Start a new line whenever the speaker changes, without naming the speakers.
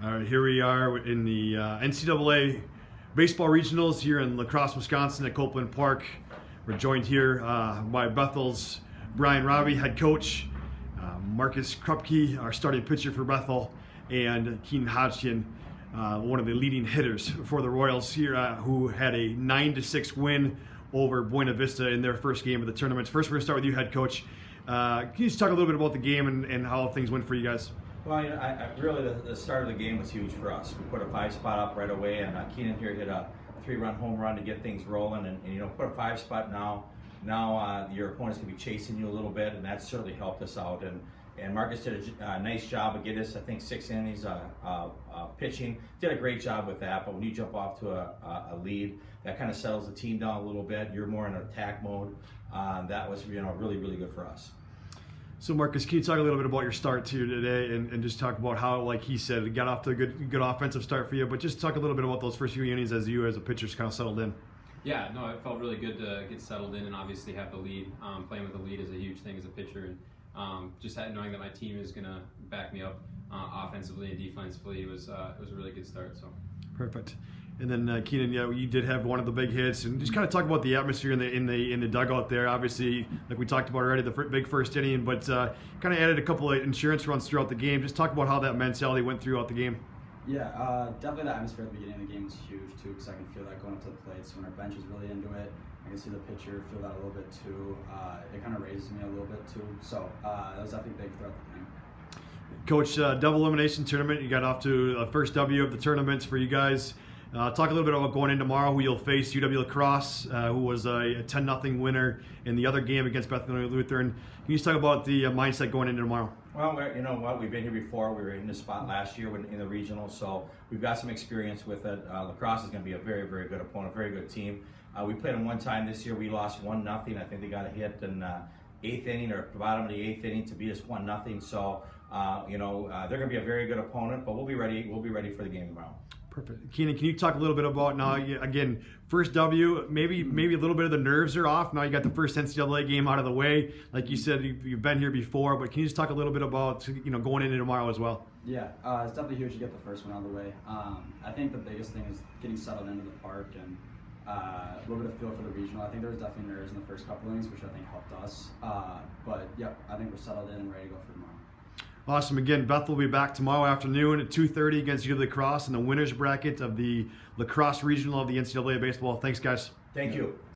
Here we are in the NCAA baseball regionals here in La Crosse, Wisconsin at Copeland Park. We're joined here by Bethel's Brian Raabe, head coach, Marcus Krupke, our starting pitcher for Bethel, and Keenan Hodgkin, one of the leading hitters for the Royals here, who had a 9-6 win over Buena Vista in their first game of the tournament. First, we're going to start with you, head coach. Can you just talk a little bit about the game and how things went for you guys?
Well, really the start of the game was huge for us. We put a 5-spot up right away, and Keenan here hit a 3-run home run to get things rolling. And put a 5-spot now your opponents can be chasing you a little bit, and that certainly helped us out. And Marcus did a nice job of getting us, I think, 6 innings pitching. Did a great job with that. But when you jump off to a lead, that kind of settles the team down a little bit. You're more in attack mode. That was really good for us.
So Marcus, can you talk a little bit about your start here today and just talk about how, like he said, it got off to a good offensive start for you, but just talk a little bit about those first few innings as you as a pitcher kind of settled in.
Yeah, no, it felt really good to get settled in and obviously have the lead. Playing with the lead is a huge thing as a pitcher, and just knowing that my team is going to back me up offensively and defensively, it was a really good start. So
perfect. And then Keenan, you did have one of the big hits, and just kind of talk about the atmosphere in the dugout there. Obviously, like we talked about already, the big first inning, but kind of added a couple of insurance runs throughout the game. Just talk about how that mentality went throughout the game.
Yeah, definitely the atmosphere at the beginning of the game was huge too, because I can feel that going up to the plate. So when our bench is really into it, I can see the pitcher feel that a little bit too. It kind of raises me a little bit too. So that was definitely big throughout the game.
Coach, double elimination tournament. You got off to the first W of the tournaments for you guys. Talk a little bit about going in tomorrow, who you'll face, UW La Crosse, who was a 10-0 winner in the other game against Bethel Lutheran. Can you just talk about the mindset going into tomorrow?
Well, you know what, we've been here before. We were in this spot last year in the regional, so we've got some experience with it. La Crosse is going to be a very good opponent, very good team. We played them one time this year. We lost 1-0. I think they got a hit in 8th inning or bottom of the 8th inning to beat us 1-0. So they're going to be a very good opponent, but we'll be ready. We'll be ready for the game tomorrow.
Perfect. Keenan, can you talk a little bit about now, again, first W, maybe a little bit of the nerves are off. Now you got the first NCAA game out of the way. Like you said, you've been here before, but can you just talk a little bit about, going into tomorrow as well?
Yeah, it's definitely huge to get the first one out of the way. I think the biggest thing is getting settled into the park and a little bit of feel for the regional. I think there was definitely nerves in the first couple innings, which I think helped us. But yeah, I think we're settled in and ready to go for tomorrow.
Awesome. Again, Bethel will be back tomorrow afternoon at 2:30 against UW La Crosse in the winners bracket of the La Crosse Regional of the NCAA baseball. Thanks, guys.
Thank you.